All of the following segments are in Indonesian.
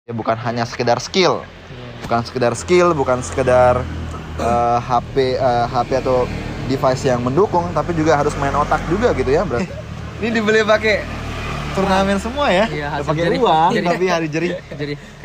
Ya bukan hanya sekedar skill, bukan sekedar HP atau device yang mendukung, tapi juga harus main otak juga gitu ya berarti. Ini dibeli pakai turnamen semua ya, Iya, pakai uang, tapi hari jadi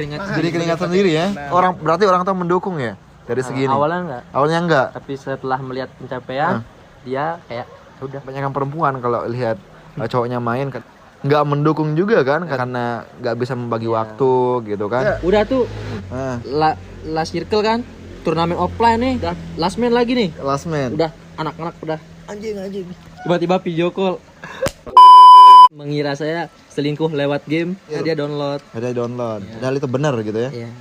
keringat sendiri ya. Berarti orang tua mendukung ya dari segi ini. Awalnya enggak. Tapi setelah melihat pencapaian, dia kayak udah. Banyak perempuan kalau lihat cowoknya main kan nggak mendukung juga kan, karena nggak bisa membagi waktu gitu kan. Udah tuh last circle kan, turnamen offline nih, udah last man lagi nih. Last man. Udah anak-anak udah anjing. Tiba-tiba video call. Mengira saya selingkuh lewat game, dia download. Padahal itu benar gitu ya. Iya.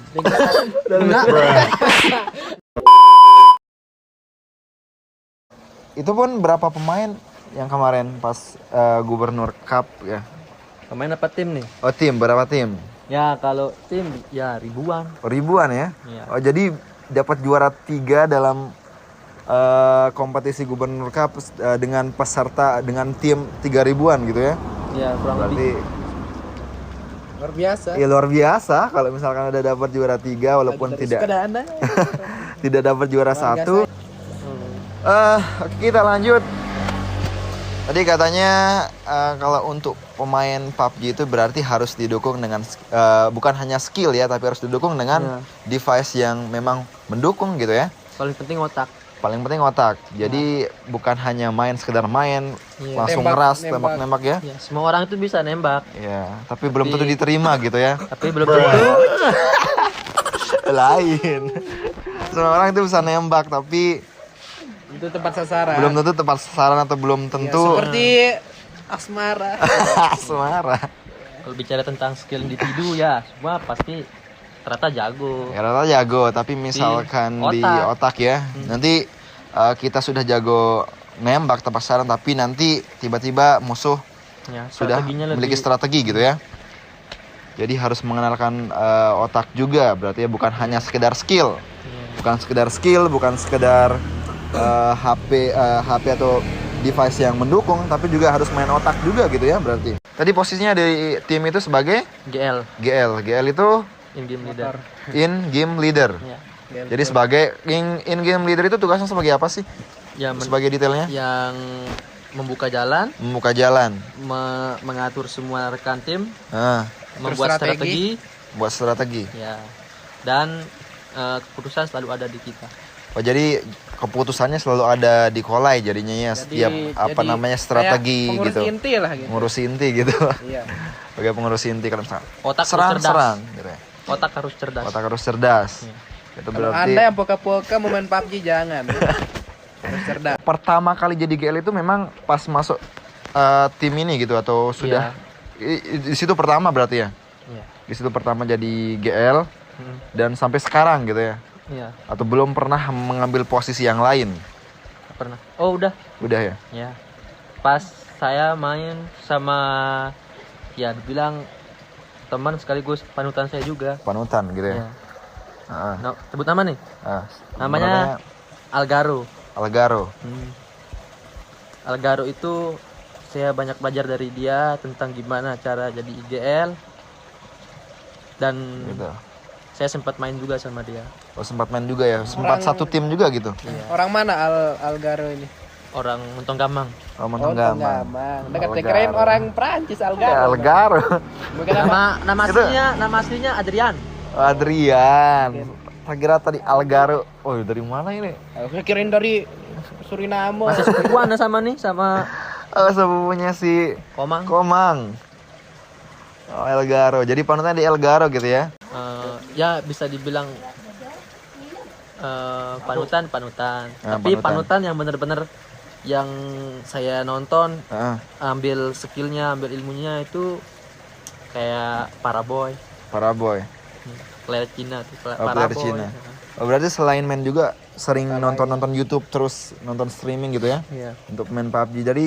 Itu pun berapa pemain yang kemarin pas Gubernur Cup ya? Pemain apa tim nih? Oh tim, berapa tim? Ya kalau tim ya ribuan. Ribuan ya? Iya. Oh jadi dapat juara 3 dalam kompetisi Gubernur Cup dengan peserta dengan tim 3.000-an gitu ya? Ya kurang Berarti lebih. Luar biasa. Ya luar biasa kalau misalkan udah dapat juara 3 walaupun tidak tidak dapat juara 1. Kita lanjut. Tadi katanya kalau untuk pemain PUBG itu berarti harus didukung dengan bukan hanya skill ya, tapi harus didukung dengan device yang memang mendukung gitu ya. Paling penting otak. Jadi bukan hanya sekedar main langsung ngeras tembak-nembak ya. Semua orang itu bisa nembak. Ya, tapi belum tentu diterima gitu ya. Tapi belum tentu lain. Semua orang itu bisa nembak tapi itu tepat sasaran. Belum tentu tepat sasaran atau belum tentu. Ya, seperti asmara. Asmara. Kalau bicara tentang skill individu ya, semua pasti rata jago. Ya rata jago, tapi misalkan di otak ya. Nanti kita sudah jago nembak tepat sasaran, tapi nanti tiba-tiba musuh sudah memiliki strategi gitu ya. Jadi harus mengenalkan otak juga, berarti ya bukan hanya sekedar skill. Bukan sekedar HP atau device yang mendukung, tapi juga harus main otak juga gitu ya berarti. Tadi posisinya di tim itu sebagai GL itu in-game leader. Ya. Jadi sebagai in-game leader itu tugasnya sebagai apa sih? Ya, sebagai detailnya? Yang membuka jalan, mengatur semua rekan tim, membuat strategi. Ya. Dan keputusan selalu ada di kita. Oh jadi keputusannya selalu ada di Kolai jadinya ya, setiap strategi gitu. Pengurus inti gitu. Iya. Sebagai pengurus inti kalau misalkan serang gitu ya. Otak harus cerdas. Ya. Itu kalau berarti Anda yang poka-poka mau main PUBG jangan. Harus cerdas. Pertama kali jadi GL itu memang pas masuk tim ini gitu atau sudah di situ pertama berarti ya? Iya. Di situ pertama jadi GL dan sampai sekarang gitu ya? Iya. Atau belum pernah mengambil posisi yang lain? Pernah. Oh udah. Udah ya? Ya. Pas saya main sama ya dibilang teman sekaligus panutan saya juga. Panutan gitu ya? Nah, sebut nama nih? Namanya Algaro. Algaro itu saya banyak belajar dari dia tentang gimana cara jadi IGL dan gitu. Saya sempat main juga sama dia. Oh sempat main juga ya? Sempat satu tim juga gitu? Iya. Orang mana Algaro ini? Orang Montong Gamang. Oh Montong Gamang. Dekat keren orang Prancis Algaro. Ya, Algaro. Nama aslinya Adrian. Oh, Adrian. Saya kira tadi Algaro. Oh dari mana ini? Saya kirain dari Suriname. Masih sepupuan sama sepupunya si Komang. Oh Algaro. Jadi panutan di Algaro gitu ya? Ya bisa dibilang panutan. Tapi panutan yang benar-benar yang saya nonton ambil skillnya, ambil ilmunya itu kayak Paraboy. Player Cina tuh, player Cina. Oh, berarti selain main juga sering nonton YouTube terus nonton streaming gitu ya? Iya. Untuk main PUBG. Jadi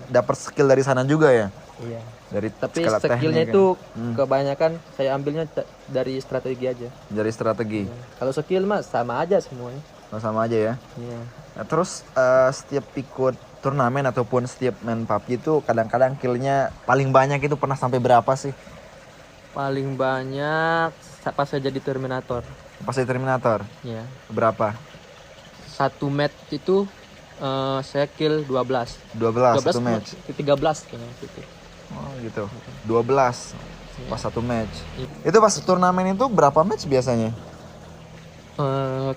dapat skill dari sana juga ya? Iya. Tapi skillnya itu kebanyakan saya ambilnya dari strategi aja. Dari strategi. Ya. Kalau skill mah sama aja semuanya. Sama aja ya. Iya. Nah, terus setiap ikut turnamen ataupun setiap main PUBG itu kadang-kadang killnya paling banyak itu pernah sampai berapa sih? Paling banyak pas saya jadi Terminator. Pas jadi Terminator? Ya. Berapa? 1 match itu saya kill 12. 12 1 match? 13 kayaknya gitu. Oh gitu, 12 pas 1 match. Iya. Itu pas turnamen itu berapa match biasanya?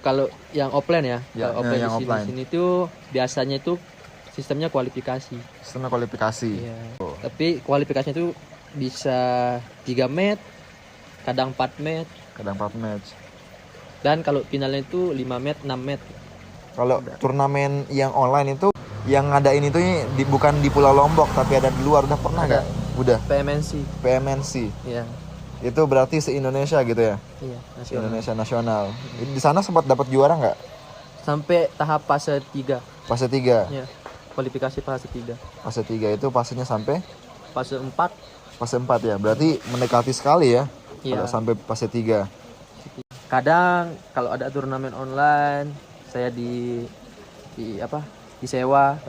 Kalau yang offline ya, Ya, kalau offline yang di offline. sini tuh biasanya itu sistemnya kualifikasi. Sistemnya kualifikasi. Iya. Tapi kualifikasinya itu bisa 3 match, kadang 4 match, Kadang 4 match. dan kalau finalnya itu 5 match, 6 match. Kalau turnamen yang online itu yang ngadain itu bukan di Pulau Lombok tapi ada di luar, udah pernah nggak? Udah. PMNC. Iya. Itu berarti se-Indonesia gitu ya? Iya, Indonesia nasional. Di sana sempat dapat juara nggak? Sampai tahap fase 3. Fase 3. Iya. Kualifikasi fase 3. Fase 3 itu fasenya sampai Fase 4. fase 4 ya. Berarti mendekati sekali ya. Iya. Kalau sampai fase 3. Kadang kalau ada turnamen online, saya disewa.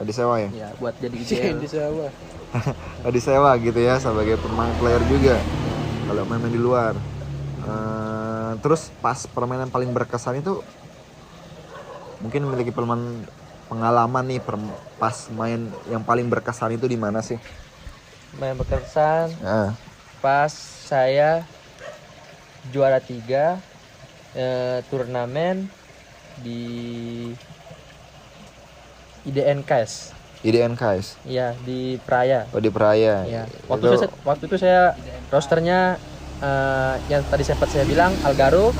Disewa ya? Ya, buat jadi IGL. Disewa gitu ya sebagai pemain player juga. Kalau main di luar. Terus pas permainan paling berkesan itu mungkin memiliki pengalaman nih pas main yang paling berkesan itu di mana sih? Main berkesan pas saya juara 3 turnamen di IDN KS. IDN KS? Iya, di Praya. Oh, di Praya. Iya. Waktu itu saya rosternya yang tadi sempat saya bilang Algaro,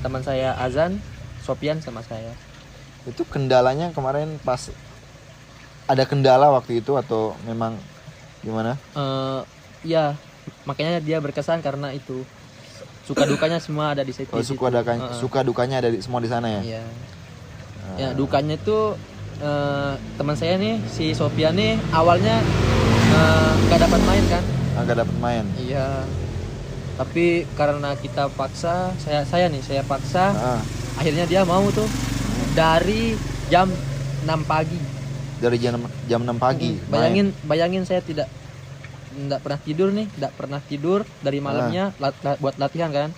teman saya Azan, Sopian sama saya. Itu kendalanya kemarin pas ada kendala waktu itu atau memang gimana? Ya, makanya dia berkesan karena itu suka dukanya semua ada di situ. Suka dukanya ada semua di sana ya? Iya. Ya, dukanya itu teman saya nih si Sopian nih awalnya nggak dapat main kan? Nggak dapat main. Iya. Tapi karena kita paksa, saya paksa, akhirnya dia mau tuh dari jam 6 pagi. Dari jam 6 pagi. Bayangin saya tidak pernah tidur dari malamnya buat latihan kan.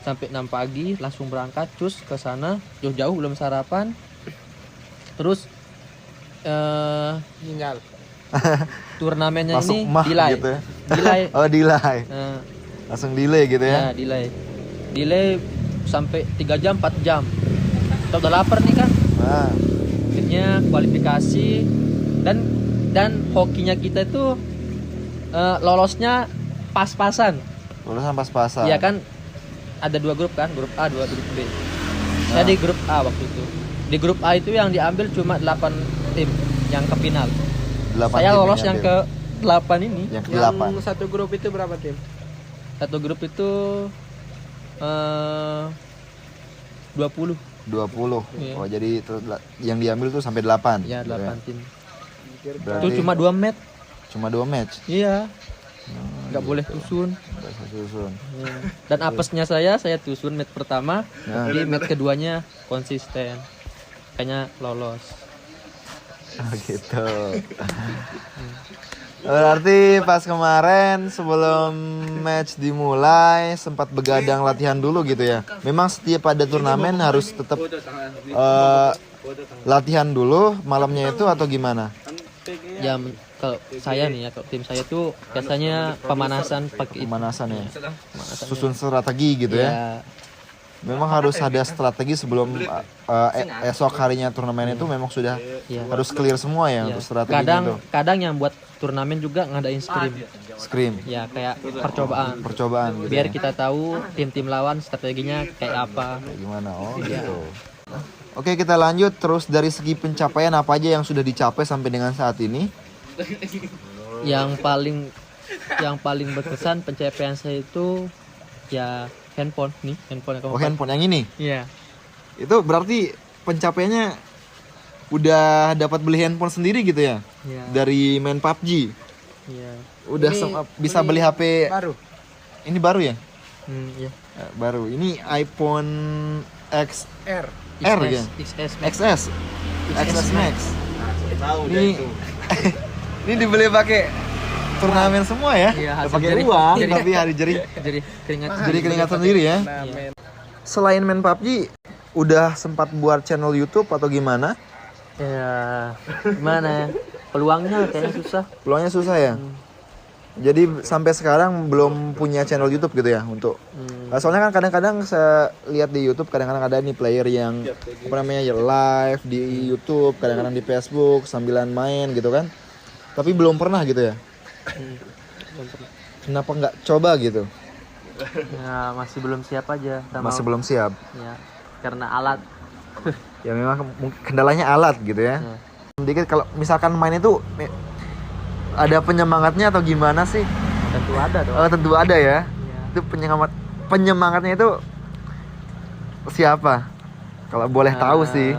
Sampai 6 pagi langsung berangkat cus ke sana, jauh-jauh belum sarapan. Terus tinggal turnamennya masuk ini delay gitu ya? delay. Oh, delay. Langsung delay gitu ya? Ya, delay sampai 3 jam 4 jam. Kita udah lapar nih kan. Akhirnya kualifikasi dan hokinya kita itu lolosnya pas-pasan. Lolosnya pas-pasan. Iya kan, ada 2 grup kan, grup A, 2 grup B. Saya di grup A waktu itu. Di grup A itu yang diambil cuma 8 tim yang ke final. Saya lolos yang ke 8 ini. Yang ke 8. Yang satu grup itu berapa tim? Satu grup itu 20. Iya. Oh, jadi yang diambil tuh sampai 8. Ya, 8 tim. Berarti Itu cuma 2 match. Cuma 2 match. Iya. Nggak boleh tusun. Ya. Dan apesnya saya tusun match pertama, jadi match keduanya konsisten. Kayaknya lolos. Oh, gitu. Berarti pas kemarin sebelum match dimulai sempat begadang latihan dulu gitu ya. Memang setiap ada turnamen harus tetap latihan dulu malamnya itu atau gimana? Ya kalau saya nih ya, kalau tim saya tuh biasanya pemanasan ya. Susun strategi gitu ya. Memang harus ada strategi sebelum esok harinya turnamen itu memang sudah harus clear semua ya untuk strategi itu. Kadang yang buat turnamen juga ngadain scrim. Ya, kayak percobaan gitu. Biar kita tahu tim-tim lawan strateginya kayak apa. Kayak gimana? Oh, gitu. Oke, kita lanjut terus dari segi pencapaian apa aja yang sudah dicapai sampai dengan saat ini? Yang paling berkesan pencapaian saya itu ya handphone handphone yang ini? Iya. Itu berarti pencapaiannya udah dapat beli handphone sendiri gitu ya? Iya. Dari main PUBG? Iya. Udah bisa beli HP baru? Ini baru ya? Iya. Baru. Ini iPhone XR ya? XS Max. Ini dibeli pakai turnamen semua ya. Iya, Nggak hasil pakai jerih. uang, Jerih. tapi hari jerih. Jadi Keringat sendiri ya. Turnamen. Selain main PUBG, udah sempat buat channel YouTube atau gimana? Ya, gimana ya? Peluangnya kayaknya susah. Peluangnya susah ya. Jadi sampai sekarang belum punya channel YouTube gitu ya untuk. Soalnya kan kadang-kadang saya lihat di YouTube kadang-kadang ada nih player yang apa namanya ya live di YouTube, kadang-kadang di Facebook sambilan main gitu kan. Tapi belum pernah gitu ya. Kenapa nggak coba gitu? Ya, masih belum siap aja. Masih belum siap. Ya, karena alat. Ya memang kendalanya alat gitu ya. Dikit kalau misalkan main itu ada penyemangatnya atau gimana sih? Tentu ada dong. Oh, tentu ada ya. Ya. Itu penyemangatnya itu siapa? Kalau boleh tahu sih.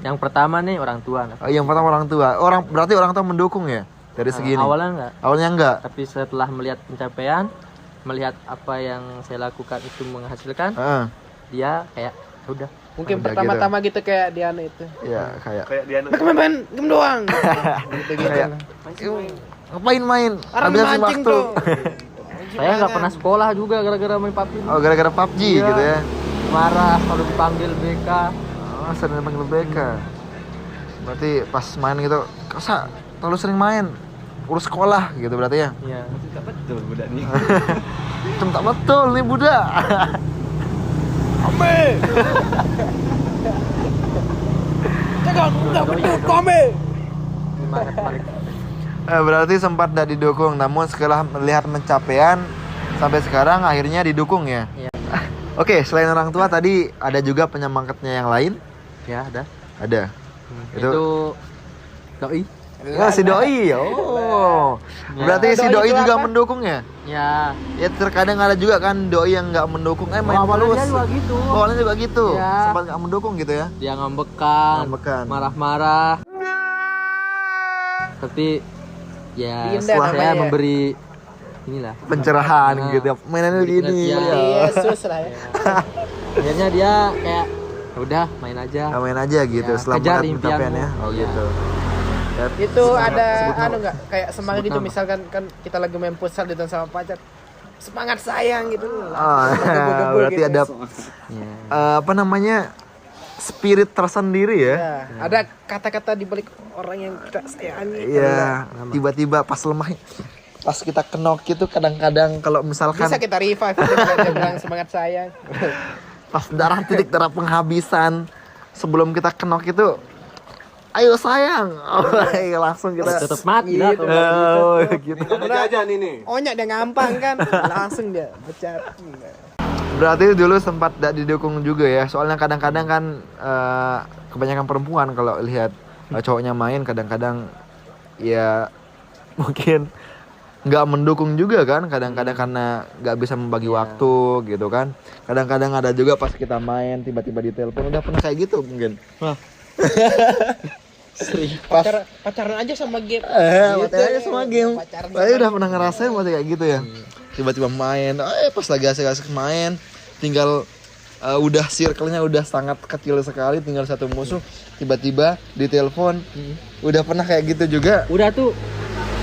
Yang pertama nih orang tua. Oh, yang pertama orang tua. Berarti orang tua mendukung ya dari segi ini. Awalnya enggak. Awalnya enggak. Tapi setelah melihat pencapaian, melihat apa yang saya lakukan itu menghasilkan, dia kayak udah. Mungkin Udah pertama-tama gitu kayak Diana itu. Ya kayak Diana. Main game doang. Gitu-gitu. kayak ngapain main? Orang Habisin mancing waktu. tuh. Saya nggak pernah sekolah juga gara-gara main PUBG. Oh, gara-gara PUBG Iya. gitu ya. Marah kalau dipanggil BK. Oh, sering dipanggil BK. Berarti pas main gitu, Kasa terlalu sering main. Urus sekolah gitu berarti ya. Iya. Betul budak nih. Tak betul nih budak. Kame. Jangan enggak betul kame. Berarti sempat tidak didukung, namun setelah melihat pencapaian sampai sekarang akhirnya didukung ya. Iya. Oke, selain orang tua tadi ada juga penyemangatnya yang lain? Ya, ada. Ada. Itu doi. Ya, si doi. Oh. Ya. Berarti si Doi doi itu juga apa? mendukung ya? Ya. Ya terkadang ada juga kan doi yang nggak mendukung. Main Awalnya terus. dia juga gitu. Awalnya juga gitu. Ya. Sempat nggak mendukung gitu ya? Dia ngambekan, Ngambekan. marah-marah. Tapi ya Dinda setelah saya namanya. memberi inilah Pencerahan Nah. gitu. Mainannya gini. Ya. Yesus lah ya. akhirnya dia kayak "Ya udah main aja." Ya, main aja gitu Ya, setelah kejar melihat pencapaiannya. impianmu. Oh Ya. gitu. Ya, Itu ada sebut nama. anu enggak kayak semangat Sebut itu nama. misalkan kan kita lagi main futsal di sama pacar. Semangat sayang gitu. Oh, Gebu-gebu berarti gitu. ada Ya. apa namanya spirit tersendiri ya. Ya, ada kata-kata di balik orang yang kita sayangi. Iya. Tiba-tiba pas lemah, pas kita kenok itu kadang-kadang kalau misalkan Bisa kita revive gitu, kalau dia bilang semangat sayang. pas titik darah penghabisan sebelum kita kenok itu, ayo sayang, langsung kita. Tetap mati lah Gitu. Oh, gitu. Onyak dia ngampang kan, langsung dia pecat. Berarti dulu sempat tidak didukung juga ya. Soalnya kadang-kadang kan kebanyakan perempuan kalau lihat cowoknya main kadang-kadang ya mungkin nggak mendukung juga kan. Kadang-kadang karena nggak bisa membagi waktu gitu kan. Kadang-kadang ada juga pas kita main tiba-tiba ditelepon. Udah pernah kayak gitu mungkin. Pas Pacaran aja sama game. pacaran aja sama game. Pacaran Saya udah pernah ngerasain waktu kayak gitu ya. Tiba-tiba main, pas lagi asik-asik main, tinggal udah circle-nya udah sangat kecil sekali, tinggal satu musuh, tiba-tiba ditelepon. Udah pernah kayak gitu juga. Udah tuh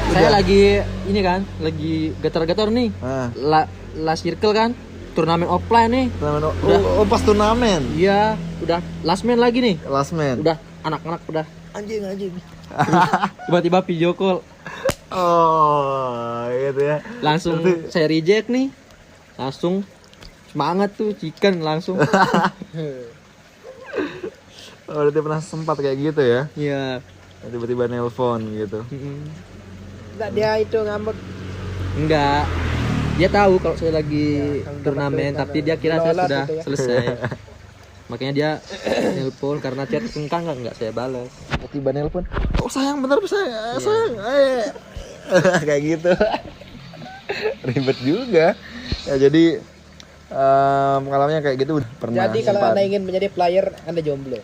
saya lagi ini kan, lagi getar-getar nih. Nah, Last circle kan, turnamen offline nih. oh, pas turnamen. Iya, udah last man lagi nih. Last man. Udah anak-anak udah Anjing. tiba-tiba video call. Oh, gitu ya. Langsung saya reject nih. Langsung semangat tuh chicken langsung. Oh, berarti pernah sempat kayak gitu ya. Iya. Tiba-tiba nelpon gitu. Enggak dia itu ngambek. Enggak. Dia tahu kalau saya lagi kalau turnamen, turnamen. tapi dia kira saya Lolos sudah itu ya. selesai. Makanya dia nelpon karena chat sengkang enggak saya balas. Tiba nelpon. Oh, sayang bentar sayang. Kayak gitu. Ribet juga. Ya jadi pengalamannya kayak gitu udah pernah. Jadi kalau sempat. Anda ingin menjadi player, Anda jomblo.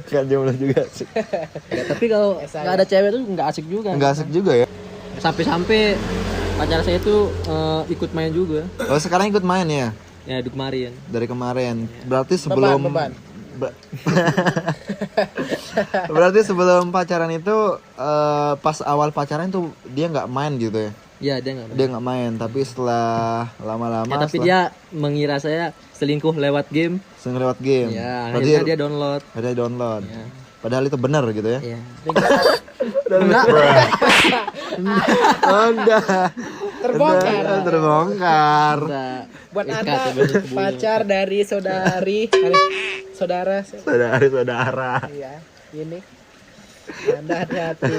Kan jomblo juga sih. Ya, tapi kalau nggak ada cewek tuh nggak asik juga. Enggak asik juga ya. Sampai-sampai pacar saya tuh ikut main juga. Oh, sekarang ikut main ya Ya, di kemarin. dari kemarin. Berarti sebelum Beban. Berarti sebelum pacaran itu pas awal pacaran tuh dia nggak main gitu ya? Iya, dia nggak main. Dia nggak main, tapi setelah lama-lama. Ya, tapi dia mengira saya selingkuh lewat game. Selingkuh lewat game. Ya, berarti akhirnya dia download. Ada download. Ya. Padahal itu benar gitu ya? Iya. Enggak. Udah. Terbongkar. Buat Anda pacar dari saudara. Iya, ini. Anda hati-hati.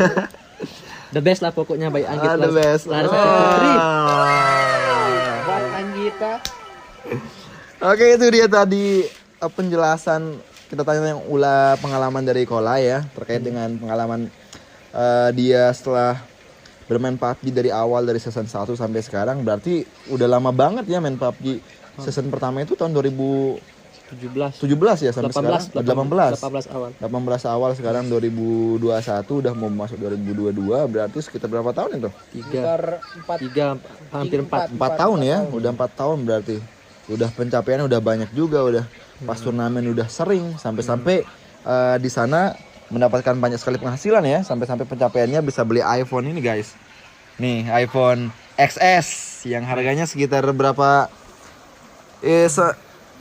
The best lah pokoknya baik Anggit. The best. Laras Putri. Buat Anggita. Oke, itu dia tadi penjelasan, kita tanya yang ulah pengalaman dari Kolai ya, terkait dengan pengalaman dia setelah bermain PUBG dari awal, dari season 1 sampai sekarang. Berarti udah lama banget ya main PUBG. Season pertama itu tahun 2017 ya sampai 18 sekarang 18 awal. Sekarang 2021 udah mau masuk 2022, berarti sekitar berapa tahun itu? 4 tahun ya. Udah 4 tahun berarti. Udah pencapaian udah banyak juga, udah pas turnamen udah sering, sampai-sampai di sana mendapatkan banyak sekali penghasilan ya, sampai-sampai pencapaiannya bisa beli iPhone ini guys. Nih, iPhone XS yang harganya sekitar berapa?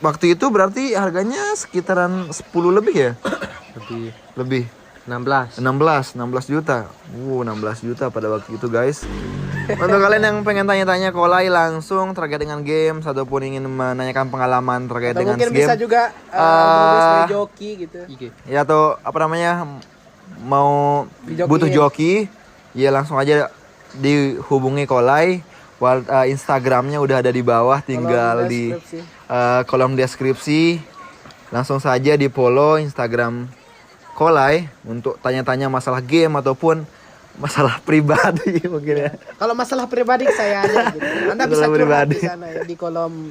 Waktu itu berarti harganya sekitaran 10 lebih ya? Lebih. 16 juta. 16 juta pada waktu itu guys. Untuk kalian yang pengen tanya-tanya Kolai langsung terkait dengan game ataupun ingin menanyakan pengalaman terkait Atau dengan mungkin game, bisa juga sebagai joki gitu. ya, atau apa namanya, mau butuh joki, ya langsung aja dihubungi Kolai. Instagramnya udah ada di bawah, tinggal di kolom deskripsi. Langsung saja di follow Instagram Kolai untuk tanya-tanya masalah game ataupun masalah pribadi mungkin ya. Kalau masalah pribadi saya aja gitu. Anda bisa curhat di sana ya, di kolom.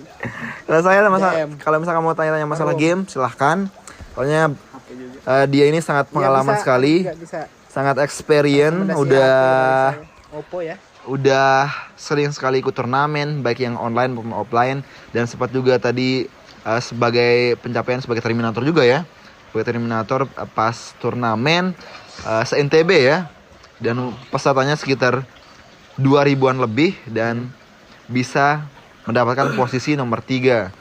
Kalau misalkan mau tanya-tanya masalah game, silahkan. Soalnya dia ini sangat pengalaman sekali, sangat experience, udah sering sekali ikut turnamen baik yang online maupun offline, dan sempat juga tadi sebagai pencapaian sebagai terminator juga ya. Sebagai terminator pas turnamen se-NTB ya. Dan pesertanya sekitar 2000-an lebih dan bisa mendapatkan posisi nomor 3.